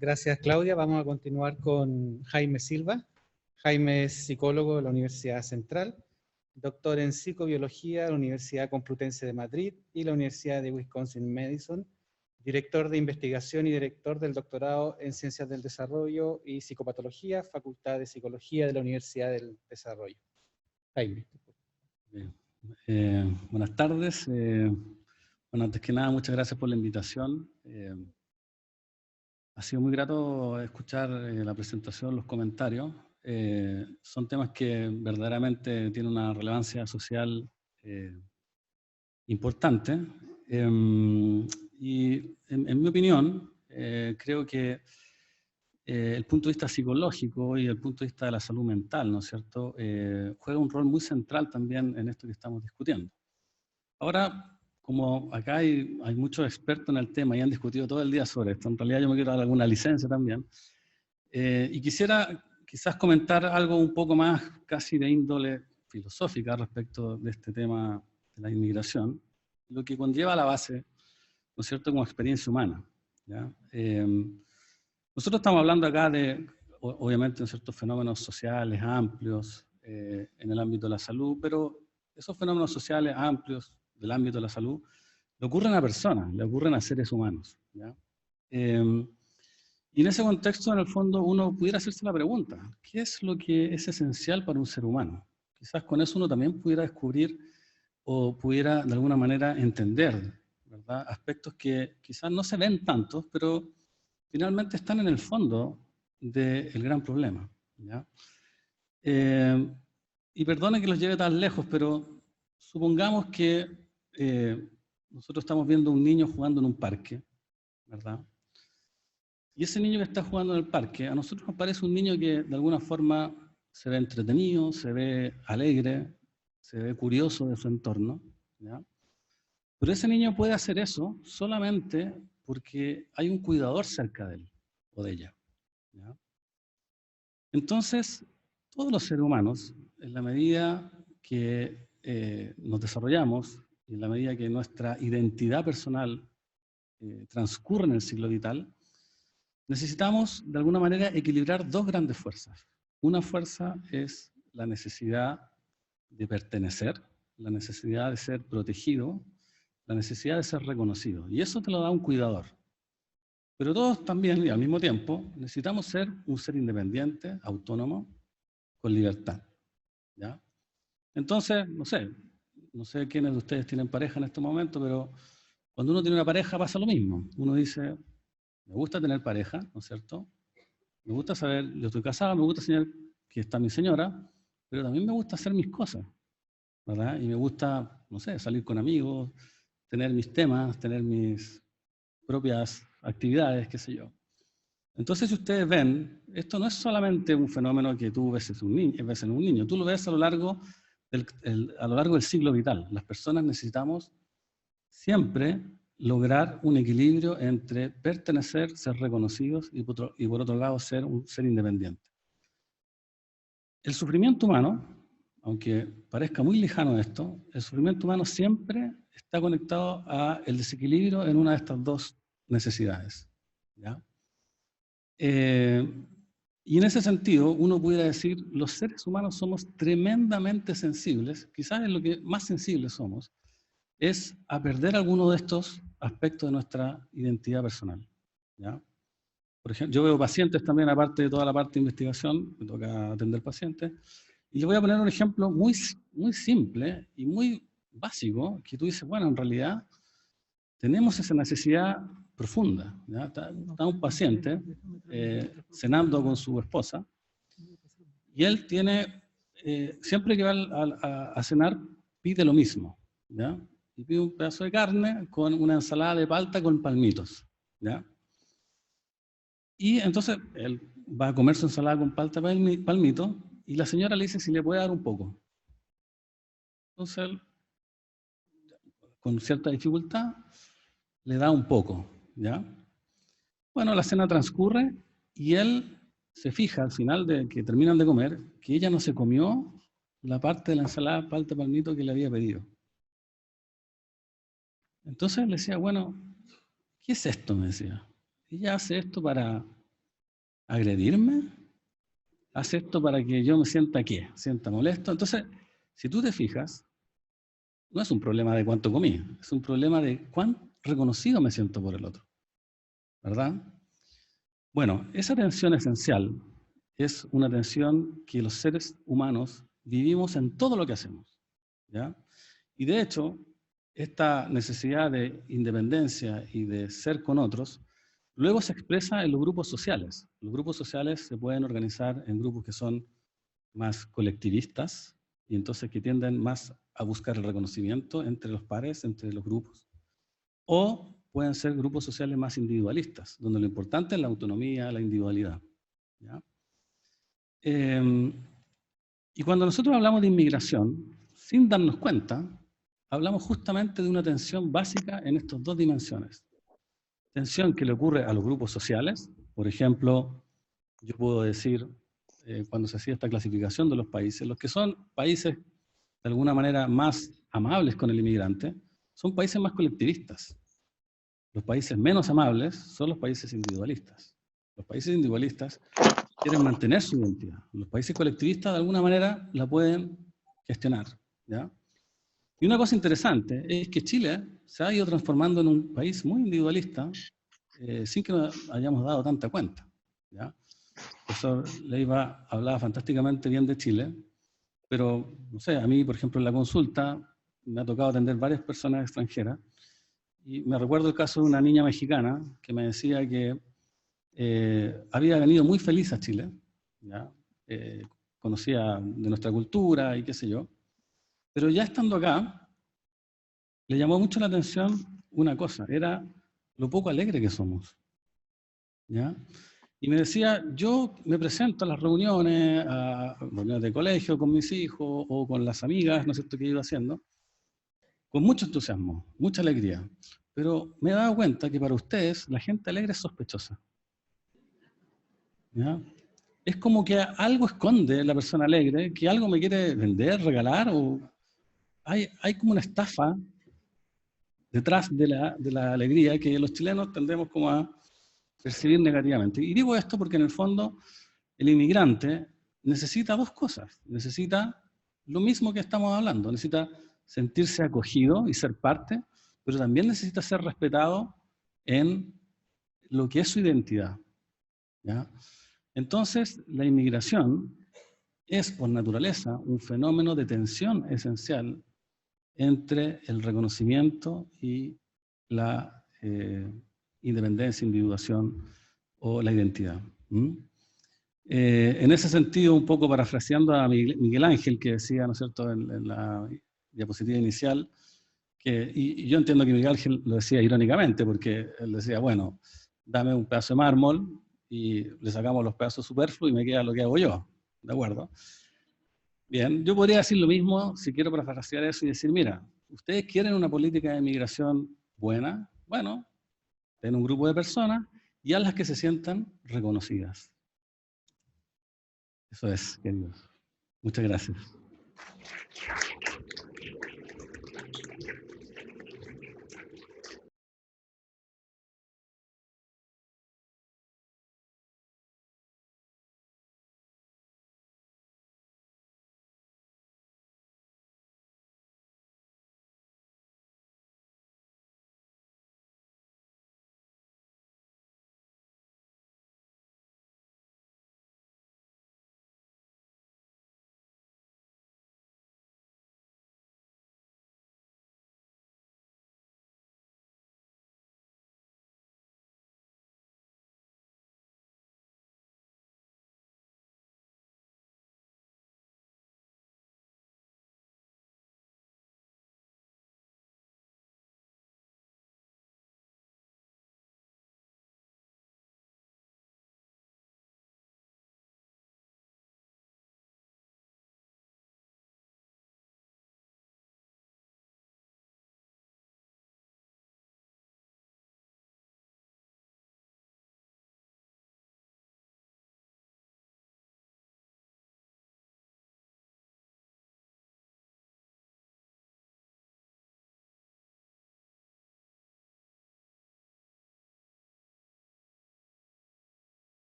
Gracias, Claudia. Vamos a continuar con Jaime Silva. Jaime es psicólogo de la Universidad Central, doctor en psicobiología de la Universidad Complutense de Madrid y la Universidad de Wisconsin-Madison, director de investigación y director del doctorado en Ciencias del Desarrollo y Psicopatología, Facultad de Psicología de la Universidad del Desarrollo. Jaime. Bien. Buenas tardes. Bueno, antes que nada, muchas gracias por la invitación. Ha sido muy grato escuchar la presentación, los comentarios. Son temas que verdaderamente tienen una relevancia social importante. Y en mi opinión, creo que el punto de vista psicológico y el punto de vista de la salud mental, ¿no es cierto?, juega un rol muy central también en esto que estamos discutiendo. Ahora, como acá hay muchos expertos en el tema y han discutido todo el día sobre esto, en realidad yo me quiero dar alguna licencia también, y quisiera quizás comentar algo un poco más casi de índole filosófica respecto de este tema de la inmigración, lo que conlleva a la base, ¿no es cierto?, como experiencia humana, ¿ya? Nosotros estamos hablando acá de, obviamente, ciertos fenómenos sociales amplios en el ámbito de la salud, pero esos fenómenos sociales amplios del ámbito de la salud le ocurren a personas, le ocurren a seres humanos, ¿ya? Y en ese contexto, en el fondo, uno pudiera hacerse la pregunta, ¿qué es lo que es esencial para un ser humano? Quizás con eso uno también pudiera descubrir o pudiera, de alguna manera, entender, ¿verdad?, aspectos que quizás no se ven tantos, pero finalmente están en el fondo del gran problema, ¿ya? Y perdone que los lleve tan lejos, pero supongamos que nosotros estamos viendo a un niño jugando en un parque, ¿verdad? Y ese niño que está jugando en el parque, a nosotros nos parece un niño que de alguna forma se ve entretenido, se ve alegre, se ve curioso de su entorno, ¿ya? Pero ese niño puede hacer eso solamente porque hay un cuidador cerca de él o de ella, ¿ya? Entonces, todos los seres humanos, en la medida que nos desarrollamos, y en la medida que nuestra identidad personal transcurre en el ciclo vital, necesitamos de alguna manera equilibrar dos grandes fuerzas. Una fuerza es la necesidad de pertenecer, la necesidad de ser protegido, la necesidad de ser reconocido. Y eso te lo da un cuidador. Pero todos también, y al mismo tiempo, necesitamos ser un ser independiente, autónomo, con libertad, ¿ya? Entonces, no sé quiénes de ustedes tienen pareja en este momento, pero cuando uno tiene una pareja pasa lo mismo. Uno dice, me gusta tener pareja, ¿no es cierto? Me gusta saber, yo estoy casado, me gusta saber que está mi señora, pero también me gusta hacer mis cosas, ¿verdad? Y me gusta, no sé, salir con amigos, tener mis temas, tener mis propias actividades, qué sé yo. Entonces, si ustedes ven, esto no es solamente un fenómeno que tú ves en un niño, tú lo ves a lo largo del ciclo vital. Las personas necesitamos siempre lograr un equilibrio entre pertenecer, ser reconocidos y por otro lado ser un ser independiente. El sufrimiento humano, aunque parezca muy lejano esto, el sufrimiento humano siempre está conectado al desequilibrio en una de estas dos necesidades, ¿ya? Y en ese sentido, uno pudiera decir, los seres humanos somos tremendamente sensibles, quizás es lo que más sensibles somos, es a perder alguno de estos aspectos de nuestra identidad personal, ¿ya? Por ejemplo, yo veo pacientes también, aparte de toda la parte de investigación, me toca atender pacientes, y le voy a poner un ejemplo muy, muy simple y muy básico, que tú dices, bueno, en realidad tenemos esa necesidad profunda, ¿ya? Está un paciente cenando con su esposa, y él tiene, siempre que va a cenar, pide lo mismo, ¿ya? Y pide un pedazo de carne con una ensalada de palta con palmitos, ¿ya? Y entonces él va a comer su ensalada con palta palmito y la señora le dice si le puede dar un poco. Entonces él, con cierta dificultad, le da un poco, ¿ya? Bueno, la cena transcurre y él se fija al final de que terminan de comer que ella no se comió la parte de la ensalada palta palmito que le había pedido. Entonces le decía, bueno, ¿qué es esto?, me decía. Ella hace esto para ¿Agredirme? ¿Hace esto para que yo me sienta qué? ¿Sienta molesto? Entonces, si tú te fijas, no es un problema de cuánto comí, es un problema de cuán reconocido me siento por el otro, ¿verdad? Bueno, esa tensión esencial es una tensión que los seres humanos vivimos en todo lo que hacemos, ¿ya? Y de hecho, esta necesidad de independencia y de ser con otros, luego se expresa en los grupos sociales. Los grupos sociales se pueden organizar en grupos que son más colectivistas y entonces que tienden más a buscar el reconocimiento entre los pares, entre los grupos. O pueden ser grupos sociales más individualistas, donde lo importante es la autonomía, la individualidad, ¿ya? Y cuando nosotros hablamos de inmigración, sin darnos cuenta, hablamos justamente de una tensión básica en estas dos dimensiones. Tensión que le ocurre a los grupos sociales, por ejemplo, yo puedo decir, cuando se hacía esta clasificación de los países, los que son países de alguna manera más amables con el inmigrante, son países más colectivistas. Los países menos amables son los países individualistas. Los países individualistas quieren mantener su identidad. Los países colectivistas de alguna manera la pueden gestionar, ¿ya? Y una cosa interesante es que Chile se ha ido transformando en un país muy individualista sin que nos hayamos dado tanta cuenta, ¿ya? El profesor Leiva hablaba fantásticamente bien de Chile, pero, no sé, a mí, por ejemplo, en la consulta me ha tocado atender varias personas extranjeras y me recuerdo el caso de una niña mexicana que me decía que había venido muy feliz a Chile, ¿ya? Conocía de nuestra cultura y qué sé yo, pero ya estando acá, le llamó mucho la atención una cosa, era lo poco alegre que somos, ¿ya? Y me decía, yo me presento a reuniones de colegio con mis hijos o con las amigas, no sé esto que he ido haciendo, con mucho entusiasmo, mucha alegría, pero me he dado cuenta que para ustedes la gente alegre es sospechosa, ¿ya? Es como que algo esconde la persona alegre, que algo me quiere vender, regalar, o hay como una estafa detrás de la alegría que los chilenos tendemos como a percibir negativamente. Y digo esto porque en el fondo el inmigrante necesita dos cosas. Necesita lo mismo que estamos hablando, necesita sentirse acogido y ser parte, pero también necesita ser respetado en lo que es su identidad, ¿ya? Entonces, la inmigración es por naturaleza un fenómeno de tensión esencial entre el reconocimiento y la independencia, individuación o la identidad. En ese sentido, un poco parafraseando a Miguel Ángel, que decía, ¿no es cierto?, en la diapositiva inicial, y yo entiendo que Miguel Ángel lo decía irónicamente, porque él decía, bueno, dame un pedazo de mármol y le sacamos los pedazos superfluos y me queda lo que hago yo, ¿de acuerdo? Bien, yo podría decir lo mismo si quiero parafrasear eso y decir, mira, ustedes quieren una política de migración buena, bueno, ten un grupo de personas y hazlas que se sientan reconocidas. Eso es, queridos. Muchas gracias.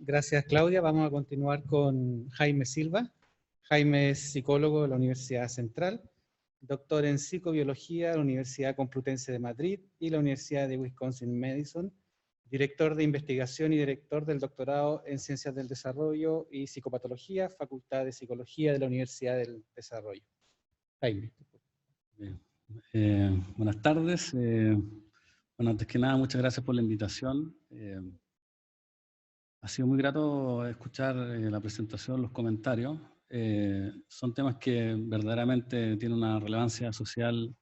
Gracias, Claudia. Vamos a continuar con Jaime Silva. Jaime es psicólogo de la Universidad Central, doctor en psicobiología de la Universidad Complutense de Madrid y la Universidad de Wisconsin-Madison, director de investigación y director del doctorado en Ciencias del Desarrollo y Psicopatología, Facultad de Psicología de la Universidad del Desarrollo. Jaime. Bien. Buenas tardes. Bueno, antes que nada, muchas gracias por la invitación. Ha sido muy grato escuchar la presentación, los comentarios. Son temas que verdaderamente tienen una relevancia social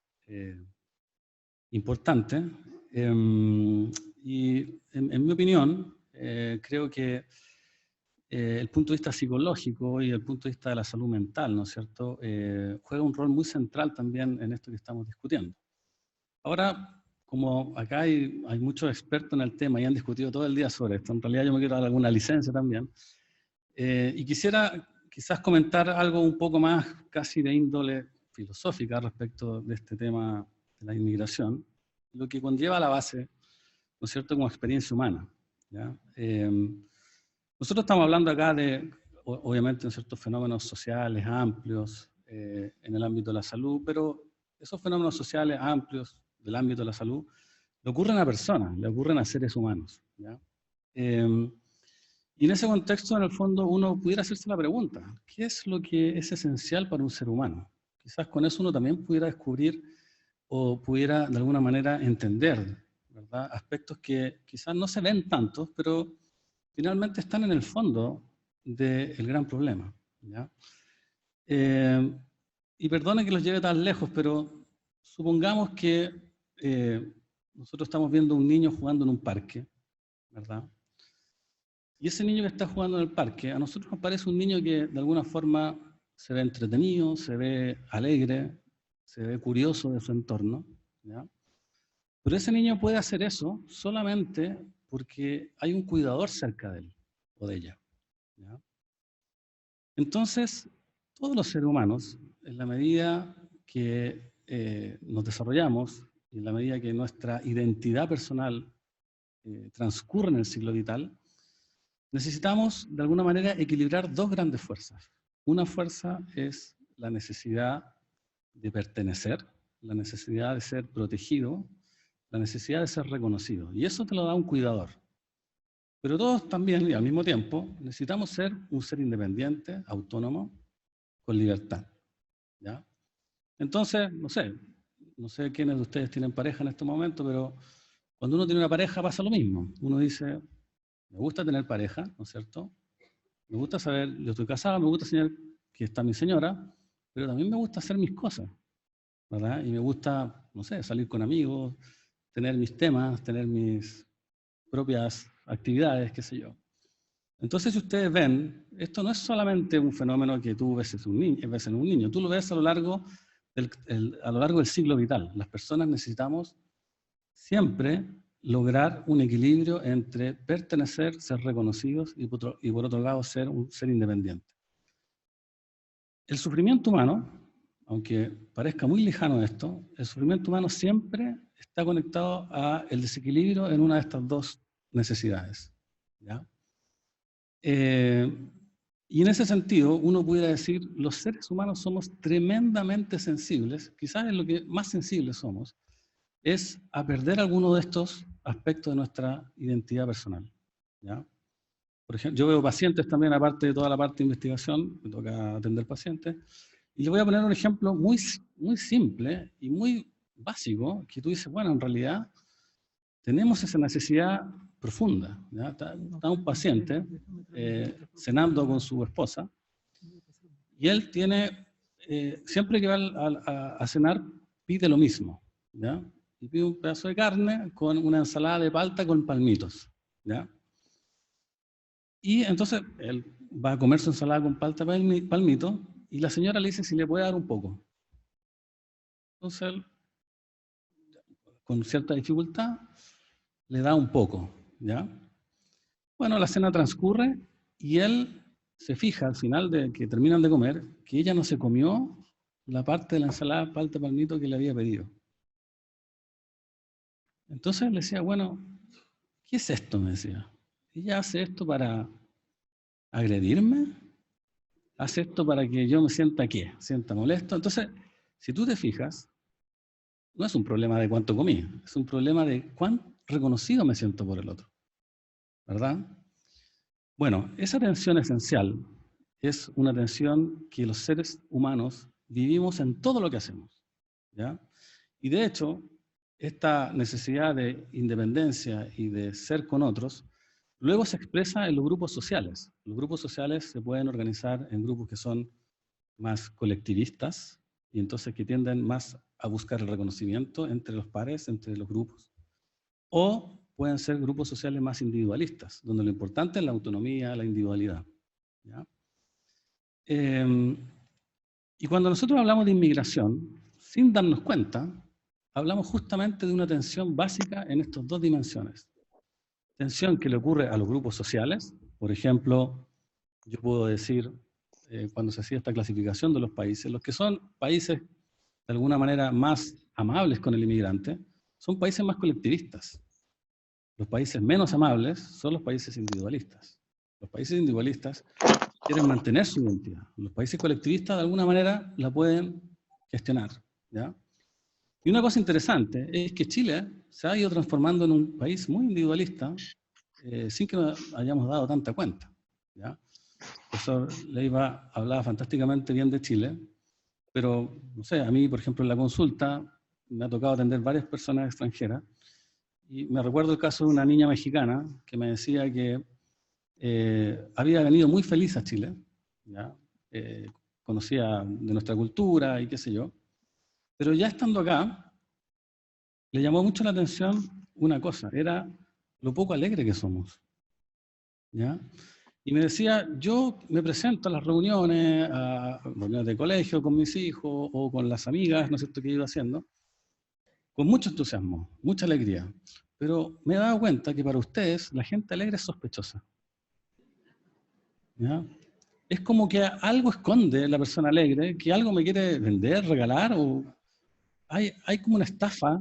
importante. Y en mi opinión, creo que el punto de vista psicológico y el punto de vista de la salud mental, ¿no es cierto?, juega un rol muy central también en esto que estamos discutiendo. Ahora, como acá hay muchos expertos en el tema y han discutido todo el día sobre esto, en realidad yo me quiero dar alguna licencia también, y quisiera quizás comentar algo un poco más casi de índole filosófica respecto de este tema de la inmigración, lo que conlleva a la base, ¿no es cierto?, como experiencia humana, ¿ya? Nosotros estamos hablando acá de, obviamente, ¿no es cierto?, fenómenos sociales amplios en el ámbito de la salud, pero esos fenómenos sociales amplios del ámbito de la salud le ocurren a personas, le ocurren a seres humanos, ¿ya? Y en ese contexto, en el fondo, uno pudiera hacerse la pregunta, ¿qué es lo que es esencial para un ser humano? Quizás con eso uno también pudiera descubrir o pudiera de alguna manera entender, ¿verdad?, aspectos que quizás no se ven tantos, pero finalmente están en el fondo del gran problema, ¿ya? Y perdone que los lleve tan lejos, pero supongamos que nosotros estamos viendo a un niño jugando en un parque, ¿verdad? Y ese niño que está jugando en el parque, a nosotros nos parece un niño que de alguna forma se ve entretenido, se ve alegre, se ve curioso de su entorno, ¿ya? Pero ese niño puede hacer eso solamente porque hay un cuidador cerca de él o de ella, ¿ya? Entonces, todos los seres humanos, en la medida que nos desarrollamos, y en la medida que nuestra identidad personal transcurre en el ciclo vital, necesitamos de alguna manera equilibrar dos grandes fuerzas. Una fuerza es la necesidad de pertenecer, la necesidad de ser protegido, la necesidad de ser reconocido. Y eso te lo da un cuidador. Pero todos también, y al mismo tiempo, necesitamos ser un ser independiente, autónomo, con libertad, ¿ya? Entonces, no sé quiénes de ustedes tienen pareja en este momento, pero cuando uno tiene una pareja pasa lo mismo. Uno dice, me gusta tener pareja, ¿no es cierto? Me gusta saber, yo estoy casado, me gusta saber que está mi señora, pero también me gusta hacer mis cosas, ¿verdad? Y me gusta, no sé, salir con amigos, tener mis temas, tener mis propias actividades, qué sé yo. Entonces, si ustedes ven, esto no es solamente un fenómeno que tú ves en un niño, tú lo ves a lo largo del ciclo vital. Las personas necesitamos siempre lograr un equilibrio entre pertenecer, ser reconocidos y por otro lado ser un ser independiente. El sufrimiento humano, aunque parezca muy lejano esto, el sufrimiento humano siempre está conectado al desequilibrio en una de estas dos necesidades, ¿ya? Y en ese sentido, uno pudiera decir, los seres humanos somos tremendamente sensibles, quizás es lo que más sensibles somos, es a perder alguno de estos aspectos de nuestra identidad personal, ¿ya? Por ejemplo, yo veo pacientes también, aparte de toda la parte de investigación, me toca atender pacientes, y les voy a poner un ejemplo muy, muy simple y muy básico, que tú dices, bueno, en realidad tenemos esa necesidad profunda, ¿ya? Está un paciente cenando con su esposa, y él tiene, siempre que va a cenar, pide lo mismo, ¿ya? Y pide un pedazo de carne con una ensalada de palta con palmitos, ¿ya? Y entonces él va a comer su ensalada con palta palmito y la señora le dice si le puede dar un poco. Entonces él, con cierta dificultad, le da un poco, ¿ya? Bueno, la cena transcurre y él se fija al final de que terminan de comer que ella no se comió la parte de la ensalada palta palmito que le había pedido. Entonces le decía, bueno, ¿qué es esto?, me decía. Ella hace esto para ¿Agredirme? ¿Hace esto para que yo me sienta qué? ¿Sienta molesto? Entonces, si tú te fijas, no es un problema de cuánto comí, es un problema de cuán reconocido me siento por el otro, ¿verdad? Bueno, esa tensión esencial es una tensión que los seres humanos vivimos en todo lo que hacemos, ¿ya? Y de hecho, esta necesidad de independencia y de ser con otros, luego se expresa en los grupos sociales. Los grupos sociales se pueden organizar en grupos que son más colectivistas y entonces que tienden más a buscar el reconocimiento entre los pares, entre los grupos. O pueden ser grupos sociales más individualistas, donde lo importante es la autonomía, la individualidad, ¿ya? Y cuando nosotros hablamos de inmigración, sin darnos cuenta, hablamos justamente de una tensión básica en estas dos dimensiones. Tensión que le ocurre a los grupos sociales. Por ejemplo, yo puedo decir, cuando se hacía esta clasificación de los que son países de alguna manera más amables con el inmigrante, son países más colectivistas. Los países menos amables son los países individualistas. Los países individualistas quieren mantener su identidad. Los países colectivistas de alguna manera la pueden gestionar, ¿ya? Y una cosa interesante es que Chile se ha ido transformando en un país muy individualista sin que nos hayamos dado tanta cuenta, ¿ya? El profesor Leiva hablaba fantásticamente bien de Chile, pero, no sé, a mí, por ejemplo, en la consulta me ha tocado atender varias personas extranjeras y me recuerdo el caso de una niña mexicana que me decía que había venido muy feliz a Chile, ¿ya? Conocía de nuestra cultura y qué sé yo, pero ya estando acá, le llamó mucho la atención una cosa, era lo poco alegre que somos, ¿ya? Y me decía, yo me presento a las reuniones de colegio con mis hijos o con las amigas, ¿no es cierto?, que he ido haciendo, con mucho entusiasmo, mucha alegría, pero me he dado cuenta que para ustedes la gente alegre es sospechosa, ¿ya? Es como que algo esconde la persona alegre, que algo me quiere vender, regalar, o hay como una estafa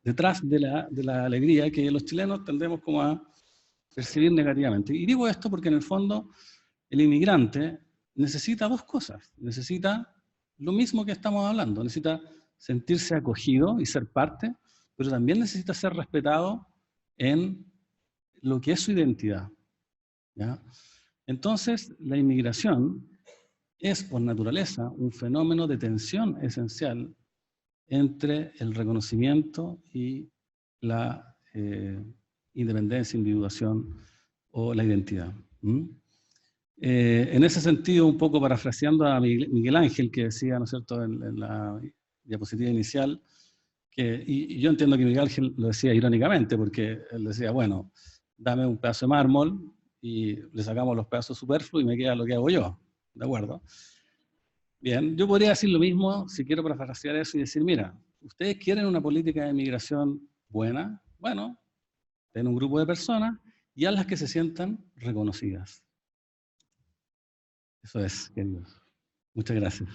detrás de la alegría que los chilenos tendemos como a percibir negativamente. Y digo esto porque en el fondo el inmigrante necesita dos cosas. Necesita lo mismo que estamos hablando, necesita sentirse acogido y ser parte, pero también necesita ser respetado en lo que es su identidad, ¿ya? Entonces, la inmigración es por naturaleza un fenómeno de tensión esencial entre el reconocimiento y la independencia, individuación o la identidad. En ese sentido, un poco parafraseando a Miguel Ángel, que decía, ¿no es cierto?, en la diapositiva inicial, y yo entiendo que Miguel Ángel lo decía irónicamente, porque él decía, bueno, dame un pedazo de mármol y le sacamos los pedazos superfluos y me queda lo que hago yo, ¿de acuerdo? Bien, yo podría decir lo mismo si quiero parafrasear eso y decir, mira, ustedes quieren una política de migración buena, bueno, ten un grupo de personas y hazlas que se sientan reconocidas. Eso es, queridos. Muchas gracias.